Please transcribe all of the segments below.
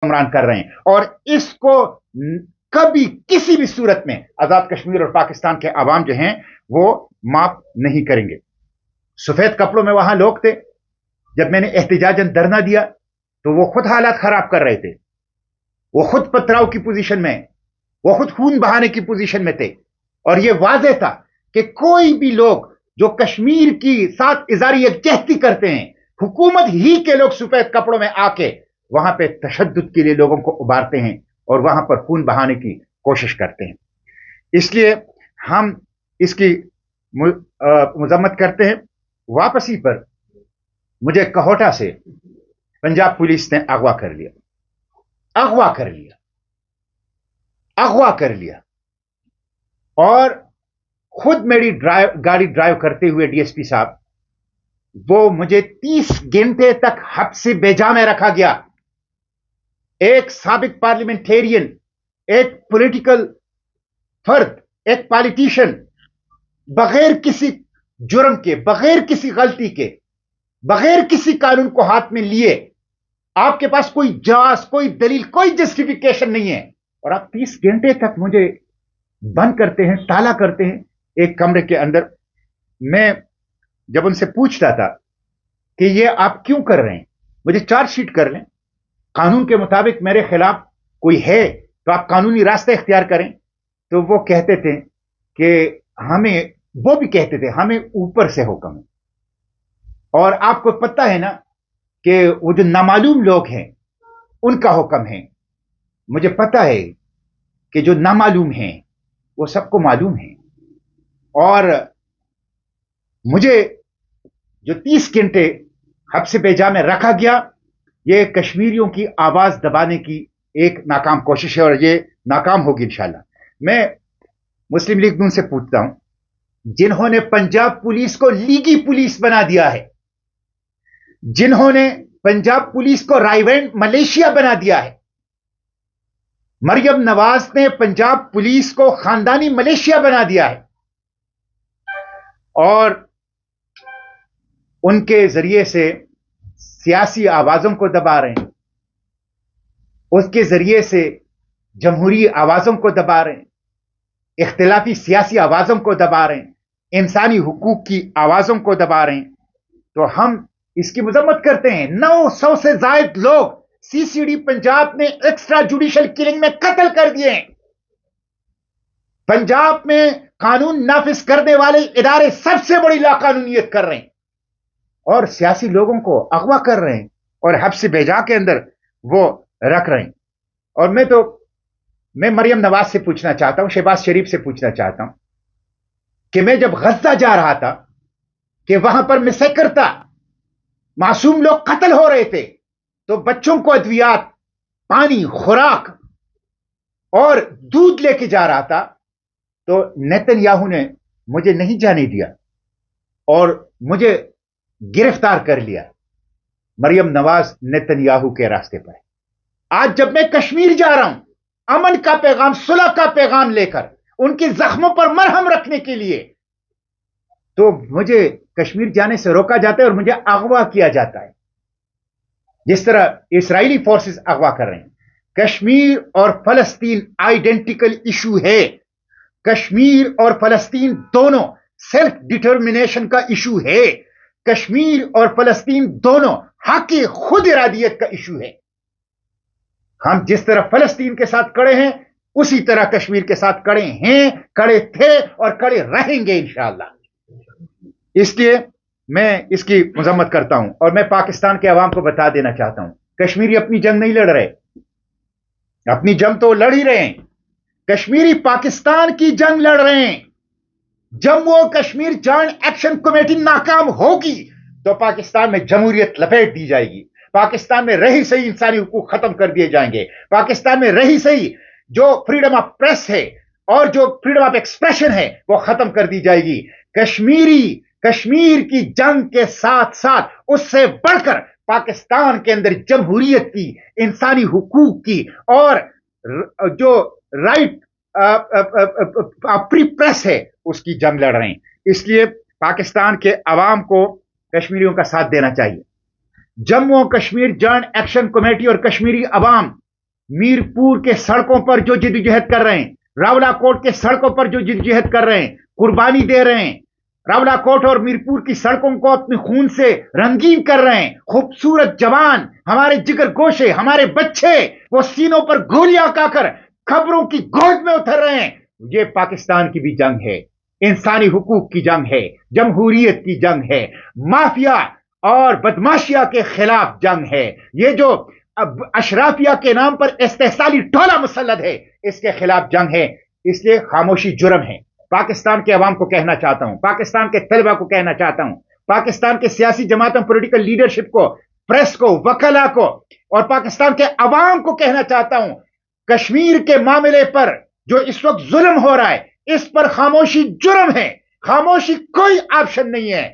हुक्मरान कर रहे हैं, और इसको कभी किसी भी सूरत में आजाद कश्मीर और पाकिस्तान के अवाम जो हैं वो माफ नहीं करेंगे। सफेद कपड़ों में वहां लोग थे, जब मैंने एहतिजाजन धरना दिया तो वो खुद हालात खराब कर रहे थे, वो खुद पथराव की पोजीशन में, वो खुद खून बहाने की पोजीशन में थे, और ये वाज़ेह था कि कोई भी लोग जो कश्मीर की साथ इज़ारी यकजहती करते हैं, हुकूमत ही के लोग सफेद कपड़ों में आके वहां पे तशद्दुद के लिए लोगों को उबारते हैं और वहां पर खून बहाने की कोशिश करते हैं। इसलिए हम इसकी मजम्मत करते हैं। वापसी पर मुझे कहोटा से पंजाब पुलिस ने अगवा कर लिया और खुद मेरी गाड़ी ड्राइव करते हुए डीएसपी साहब, वो मुझे 30 घंटे तक हब्से बेजा में रखा गया। एक साबिक पार्लियामेंटेरियन, एक पॉलिटिकल फर्द, एक पॉलिटिशियन, बगैर किसी जुर्म के, बगैर किसी गलती के, बगैर किसी कानून को हाथ में लिए, आपके पास कोई जांच, कोई दलील, कोई जस्टिफिकेशन नहीं है, और आप 30 घंटे तक मुझे बंद करते हैं, ताला करते हैं एक कमरे के अंदर। मैं जब उनसे पूछता था कि ये आप क्यों कर रहे हैं, मुझे चार्जशीट कर लें, कानून के मुताबिक मेरे खिलाफ कोई है तो आप कानूनी रास्ते इख्तियार करें, तो वो कहते थे कि हमें, वो भी कहते थे हमें ऊपर से हुक्म है, और आपको पता है ना कि वो जो नामालूम लोग हैं उनका हुक्म है। मुझे पता है कि जो नामालूम हैं वो सबको मालूम है, और मुझे जो 30 घंटे हब्से बेजा में रखा गया, ये कश्मीरियों की आवाज दबाने की एक नाकाम कोशिश है, और ये नाकाम होगी इंशाल्लाह। मैं मुस्लिम लीग नून से पूछता हूं, जिन्होंने पंजाब पुलिस को लीगी पुलिस बना दिया है, जिन्होंने पंजाब पुलिस को राइवेंड मलेशिया बना दिया है, मरियम नवाज ने पंजाब पुलिस को खानदानी मलेशिया बना दिया है, और उनके जरिए से सियासी आवाजों को दबा रहे हैं, उसके जरिए से जमहूरी आवाजों को दबा रहे हैं, इख्तिलाफी सियासी आवाजों को दबा रहे हैं, इंसानी हुकूक की आवाजों को दबा रहे हैं। तो हम इसकी मजम्मत करते हैं। 900 से ज्यादा लोग सीसीडी पंजाब ने एक्स्ट्रा जुडिशियल किलिंग में कत्ल कर दिए हैं। पंजाब में कानून नाफिज करने वाले इदारे सबसे बड़ी लाकानूनियत कर रहे हैं, और सियासी लोगों को अगवा कर रहे हैं और हब्से बेजा के अंदर वो रख रहे हैं। और मैं मरियम नवाज से पूछना चाहता हूं, शहबाज शरीफ से पूछना चाहता हूं कि मैं जब गजा जा रहा था कि वहां पर मैसेकर था, मासूम लोग कत्ल हो रहे थे, तो बच्चों को अद्वियात, पानी, खुराक और दूध लेके जा रहा था, तो नेतन्याहू ने मुझे नहीं जाने दिया और मुझे गिरफ्तार कर लिया। मरियम नवाज नेतन्याहू के रास्ते पर। आज जब मैं कश्मीर जा रहा हूं अमन का पैगाम, सुलह का पैगाम लेकर, उनके जख्मों पर मरहम रखने के लिए, तो मुझे कश्मीर जाने से रोका जाता है और मुझे अगवा किया जाता है, जिस तरह इस्राएली फोर्सेस अगवा कर रहे हैं। कश्मीर और फलस्तीन आइडेंटिकल इशू है। कश्मीर और फलस्तीन दोनों सेल्फ डिटर्मिनेशन का इशू है। कश्मीर और फलस्तीन दोनों हक खुद इरादियत का इशू है। हम जिस तरह फलस्तीन के साथ खड़े हैं उसी तरह कश्मीर के साथ खड़े हैं, खड़े थे और खड़े रहेंगे इंशाअल्लाह। इसलिए मैं इसकी मजम्मत करता हूं और मैं पाकिस्तान के अवाम को बता देना चाहता हूं, कश्मीरी अपनी जंग नहीं लड़ रहे, अपनी जंग तो लड़ ही रहे हैं, कश्मीरी पाकिस्तान की जंग लड़ रहे हैं। जम्मू और कश्मीर जॉइंट एक्शन कमेटी नाकाम होगी तो पाकिस्तान में जमहूरियत लपेट दी जाएगी, पाकिस्तान में रही सही इंसानी हुकूक खत्म कर दिए जाएंगे, पाकिस्तान में रही सही जो फ्रीडम ऑफ प्रेस है और जो फ्रीडम ऑफ एक्सप्रेशन है वो खत्म कर दी जाएगी। कश्मीर की जंग के साथ साथ उससे बढ़कर पाकिस्तान के अंदर जमहूरियत की, इंसानी हुकूक की और जो राइट फ्री प्रेस है उसकी जंग लड़ रहे हैं। इसलिए पाकिस्तान के अवाम को कश्मीरियों का साथ देना चाहिए। जम्मू और कश्मीर जॉइंट एक्शन कमेटी और कश्मीरी अवाम मीरपुर के सड़कों पर जो जिद्दोजहद कर रहे हैं, रावलाकोट के सड़कों पर जो जिद्दोजहद कर रहे हैं, कुर्बानी दे रहे हैं, रावलाकोट और मीरपुर की सड़कों को अपने खून से रंगीन कर रहे हैं, खूबसूरत जवान, हमारे जिगर गोशे, हमारे बच्चे, वो सीनों पर गोलियां खाकर खबरों की गोद में उतर रहे हैं। ये पाकिस्तान की भी जंग है, इंसानी हुकूक की जंग है, जमहूरियत की जंग है, माफिया और बदमाशिया के खिलाफ जंग है। ये जो अब अशराफिया के नाम पर इस्तेहसाली टोला मुसल्लत है, इसके खिलाफ जंग है। इसलिए खामोशी जुर्म है। पाकिस्तान के अवाम को कहना चाहता हूं, पाकिस्तान के तलबा को कहना चाहता हूं, पाकिस्तान के सियासी जमातों, पॉलिटिकल लीडरशिप को, प्रेस को, वकला को और पाकिस्तान के अवाम को कहना चाहता हूं, कश्मीर के मामले पर जो इस वक्त जुल्म हो रहा है, इस पर खामोशी जुर्म है। खामोशी कोई ऑप्शन नहीं है।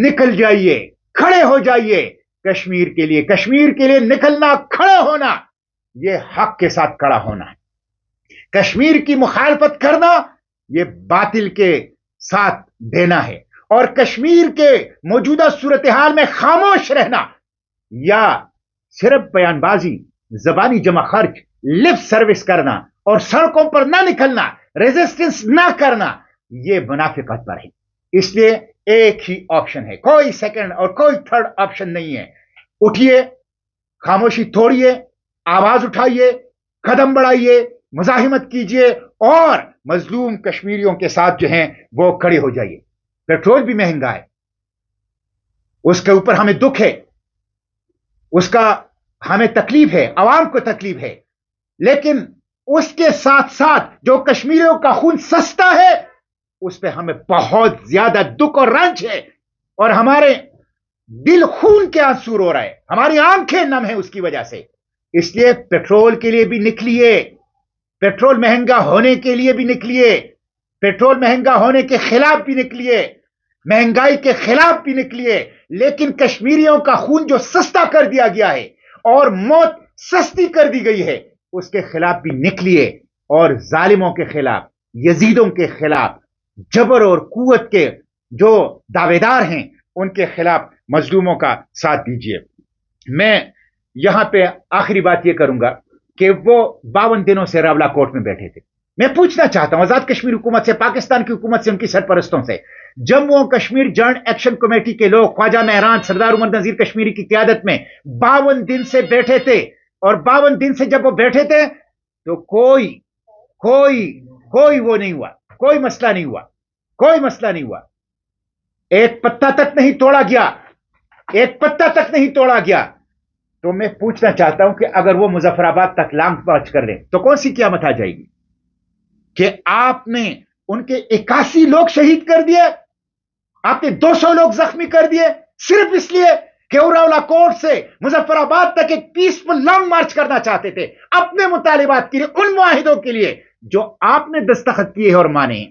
निकल जाइए, खड़े हो जाइए कश्मीर के लिए। कश्मीर के लिए निकलना, खड़े होना, यह हक के साथ खड़ा होना है। कश्मीर की मुखालफत करना, यह बातिल के साथ देना है। और कश्मीर के मौजूदा सूरत हाल में खामोश रहना या सिर्फ बयानबाजी, जबानी जमा खर्च, लिप सर्विस करना और सड़कों पर ना निकलना, रेजिस्टेंस ना करना, यह मुनाफिकत पर है। इसलिए एक ही ऑप्शन है, कोई सेकंड और कोई थर्ड ऑप्शन नहीं है। उठिए, खामोशी तोड़िए, आवाज उठाइए, कदम बढ़ाइए, मुजाहिमत कीजिए और मजलूम कश्मीरियों के साथ जो हैं वो खड़े हो जाइए। पेट्रोल भी महंगा है, उसके ऊपर हमें दुख है, उसका हमें तकलीफ है, आवाम को तकलीफ है, लेकिन उसके साथ साथ जो कश्मीरियों का खून सस्ता है, उस पर हमें बहुत ज्यादा दुख और रंज है और हमारे दिल खून के आंसू रो रहा है, हमारी आंखें नम है उसकी वजह से। इसलिए पेट्रोल के लिए भी निकलिए, पेट्रोल महंगा होने के लिए भी निकलिए, पेट्रोल महंगा होने के खिलाफ भी निकलिए, महंगाई के खिलाफ भी निकलिए, लेकिन कश्मीरियों का खून जो सस्ता कर दिया गया है और मौत सस्ती कर दी गई है, उसके खिलाफ भी निकलिए और जालिमों के खिलाफ, यजीदों के खिलाफ, जबर और कुव्वत के जो दावेदार हैं उनके खिलाफ मजलूमों का साथ दीजिए। मैं यहां पे आखिरी बात यह करूंगा कि वो 52 दिनों से रावलाकोट में बैठे थे। मैं पूछना चाहता हूं आजाद कश्मीर हुकूमत से, पाकिस्तान की हुकूमत से, उनकी सरपरस्तों से, जम्मू और कश्मीर जॉइंट एक्शन कमेटी के लोग ख्वाजा मेहरान, सरदार उमर नजीर कश्मीरी की क्यादत में 52 दिन से बैठे थे और 52 दिन से जब वो बैठे थे तो कोई कोई कोई वो नहीं हुआ, कोई मसला नहीं हुआ, कोई मसला नहीं हुआ, एक पत्ता तक नहीं तोड़ा गया, एक पत्ता तक नहीं तोड़ा गया। तो मैं पूछना चाहता हूं कि अगर वो मुजफ्फराबाद तक लॉन्ग मार्च कर लें तो कौन सी क़यामत आ जाएगी कि आपने उनके 81 लोग शहीद कर दिए, आपने 200 लोग जख्मी कर दिए सिर्फ इसलिए कि वो रावलाकोट से मुजफ्फराबाद तक एक पीसफुल लॉन्ग मार्च करना चाहते थे अपने मुतालिबात के लिए, उन मुआहिदों के लिए जो आपने दस्तखत किए और माने।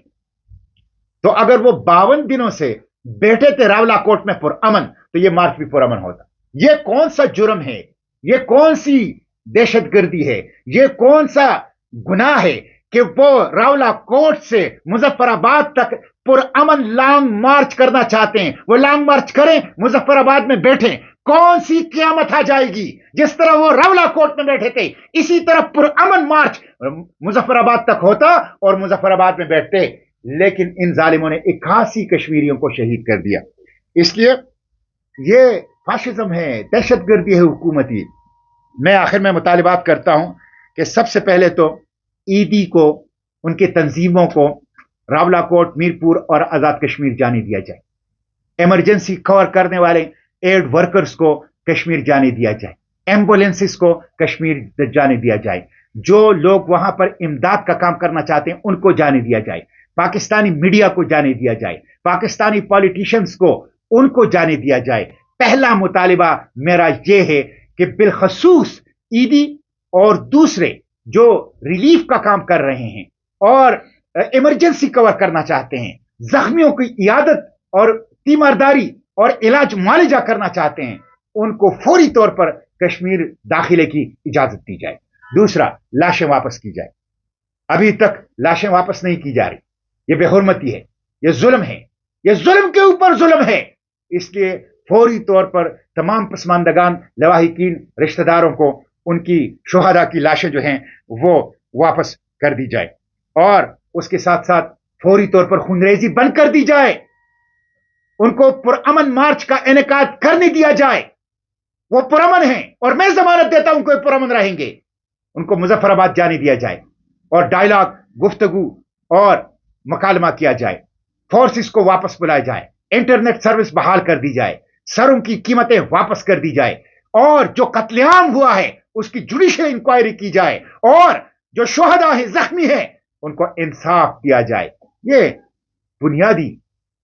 तो अगर वो 52 दिनों से बैठे थे रावलाकोट में पुरअमन, तो ये मार्च भी पुरअमन होता। ये कौन सा जुर्म है, ये कौन सी दहशतगर्दी है, ये कौन सा गुनाह है कि वो रावलाकोट से मुजफ्फराबाद तक पुरअमन लॉन्ग मार्च करना चाहते हैं। वो लॉन्ग मार्च करें, मुजफ्फराबाद में बैठे, कौन सी क़यामत आ जाएगी? जिस तरह वो रावलाकोट में बैठे थे, इसी तरह पुरअमन मार्च मुजफ्फराबाद तक होता और मुजफ्फराबाद में बैठते। लेकिन इन जालिमों ने 81 कश्मीरियों को शहीद कर दिया। इसलिए ये फाशिज्म है, दहशतगर्दी है हुकूमती। मैं आखिर में मुतालिबात करता हूं कि सबसे पहले तो ईदी को, उनके तंजीमों को रावलाकोट, मीरपुर और आजाद कश्मीर जाने दिया जाए। इमरजेंसी कवर करने वाले एड वर्कर्स को कश्मीर जाने दिया जाए, एम्बुलेंसेस को कश्मीर जाने दिया जाए, जो लोग वहां पर इमदाद का काम करना चाहते हैं उनको जाने दिया जाए, पाकिस्तानी मीडिया को जाने दिया जाए, पाकिस्तानी पॉलिटिशियंस को उनको जाने दिया जाए। पहला मुतालिबा मेरा यह है कि बिलखसूस ईदी और दूसरे जो रिलीफ का काम कर रहे हैं और इमरजेंसी कवर करना चाहते हैं, जख्मियों की इयादत और तीमारदारी और इलाज मुआलजा करना चाहते हैं, उनको फौरी तौर पर कश्मीर दाखिले की इजाजत दी जाए। दूसरा, लाशें वापस की जाए। अभी तक लाशें वापस नहीं की जा रही। यह बेहुरमती है, यह जुल्म है, यह जुल्म के ऊपर जुल्म है। इसलिए फौरी तौर पर तमाम पसमानदगान, लवाहिकीन, रिश्तेदारों को उनकी शुहदा की लाशें जो हैं वो वापस कर दी जाए और उसके साथ साथ फौरी तौर पर खूनरेजी बंद कर दी जाए, उनको पुरअमन मार्च का इनेकाद करने दिया जाए। वो पुरअमन हैं और मैं जमानत देता हूं उनको पुरअमन रहेंगे। उनको मुजफ्फराबाद जाने दिया जाए और डायलॉग, गुफ्तगू और मकालमा किया जाए। फोर्सेस को वापस बुलाया जाए, इंटरनेट सर्विस बहाल कर दी जाए, सरों की कीमतें वापस कर दी जाए और जो कत्लेआम हुआ है उसकी जुडिशियल इंक्वायरी की जाए और जो शुहदा है, जख्मी है, उनको इंसाफ दिया जाए। ये बुनियादी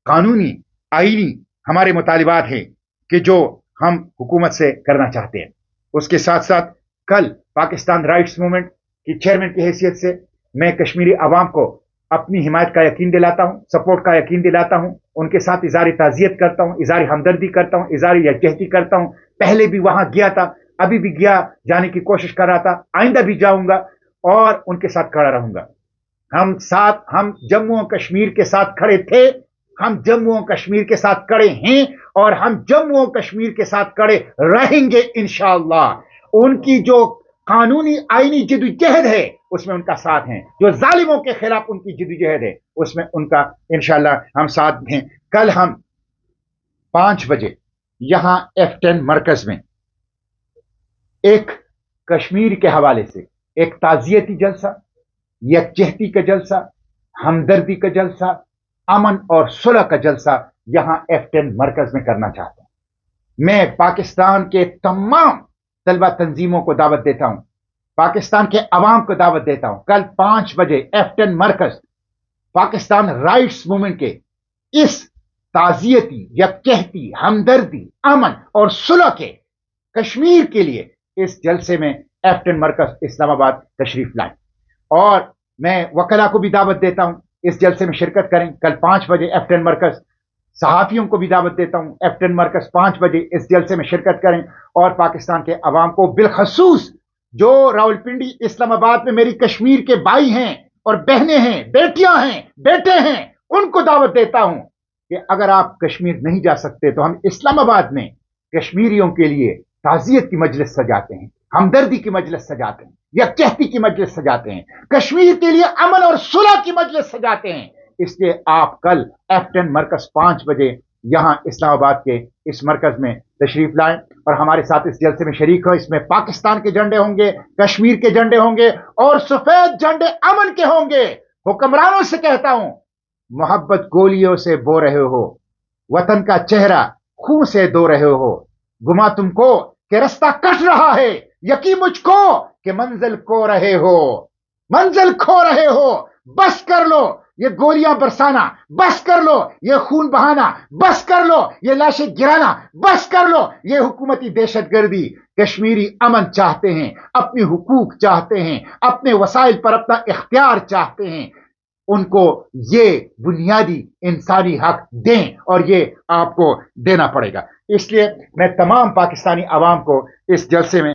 कानूनी आईनी हमारे मुतालिबात हैं कि जो हम हुकूमत से करना चाहते हैं। उसके साथ साथ कल पाकिस्तान राइट्स मूवमेंट की चेयरमैन की हैसियत से मैं कश्मीरी अवाम को अपनी हिमायत का यकीन दिलाता हूं, सपोर्ट का यकीन दिलाता हूं, उनके साथ इज़हार ताज़ियत करता हूं, इज़हार हमदर्दी करता हूं, इज़हार यकजहती करता हूं। पहले भी वहां गया था, अभी भी गया जाने की कोशिश कर रहा था, आइंदा भी जाऊंगा और उनके साथ खड़ा रहूंगा। हम जम्मू और कश्मीर के साथ खड़े थे, हम जम्मू और कश्मीर के साथ खड़े हैं और हम जम्मू और कश्मीर के साथ खड़े रहेंगे इंशाअल्लाह। उनकी जो कानूनी आईनी जिद्दोजहद है उसमें उनका साथ है, जो जालिमों के खिलाफ उनकी जिद्दोजहद है उसमें उनका इंशाअल्लाह हम साथ हैं। कल हम 5 बजे यहां F10 मरकज में एक कश्मीर के हवाले से एक ताजियती जलसा, यकजहती का जलसा, हमदर्दी का जलसा, अमन और सुलह का जलसा यहां F10 मरकज में करना चाहता हूं। मैं पाकिस्तान के तमाम तलबा तंजीमों को दावत देता हूं, पाकिस्तान के अवाम को दावत देता हूं। कल 5 बजे F10 मरकज पाकिस्तान राइट्स मूवमेंट के इस ताजियती, यकजहती, हमदर्दी, अमन और सुलह के कश्मीर के लिए इस जलसे में F10 मरकज इस्लामाबाद तशरीफ लाएं और मैं वकला को भी दावत देता हूं इस जलसे में शिरकत करें। कल 5 बजे F10 मरकज सहाफियों को भी दावत देता हूं, F10 मरकज 5 बजे इस जलसे में शिरकत करें और पाकिस्तान के अवाम को, बिलखसूस जो रावलपिंडी, इस्लामाबाद में मेरी कश्मीर के भाई हैं और बहनें हैं, बेटियां हैं, बेटे हैं, उनको दावत देता हूं कि अगर आप कश्मीर नहीं जा सकते तो हम इस्लामाबाद में कश्मीरियों के लिए ताजियत की मजलिस सजाते हैं, हमदर्दी की मजलिस सजाते हैं, यकजहती की मजलिस सजाते हैं, कश्मीर के लिए अमन और सुलह की मजलिस सजाते हैं। इसलिए आप कल F10 मरकज 5 बजे यहां इस्लामाबाद के इस मरकज में तशरीफ लाएं और हमारे साथ इस जलसे में शरीक हो। इसमें पाकिस्तान के झंडे होंगे, कश्मीर के झंडे होंगे और सफेद झंडे अमन के होंगे। हुक्मरानों से कहता हूं, मोहब्बत गोलियों से बो रहे हो, वतन का चेहरा खून से धो रहे हो, गुमा तुमको कि रास्ता कट रहा है, यकीन मुझको कि मंजिल खो रहे हो, मंजिल खो रहे हो। बस कर लो ये गोलियां बरसाना, बस कर लो ये खून बहाना, बस कर लो ये लाशें गिराना, बस कर लो ये हुकूमती दहशतगर्दी। कश्मीरी अमन चाहते हैं, अपने हुकूक चाहते हैं, अपने वसाइल पर अपना इख्तियार चाहते हैं। उनको ये बुनियादी इंसानी हक दें और ये आपको देना पड़ेगा। इसलिए मैं तमाम पाकिस्तानी अवाम को इस जलसे में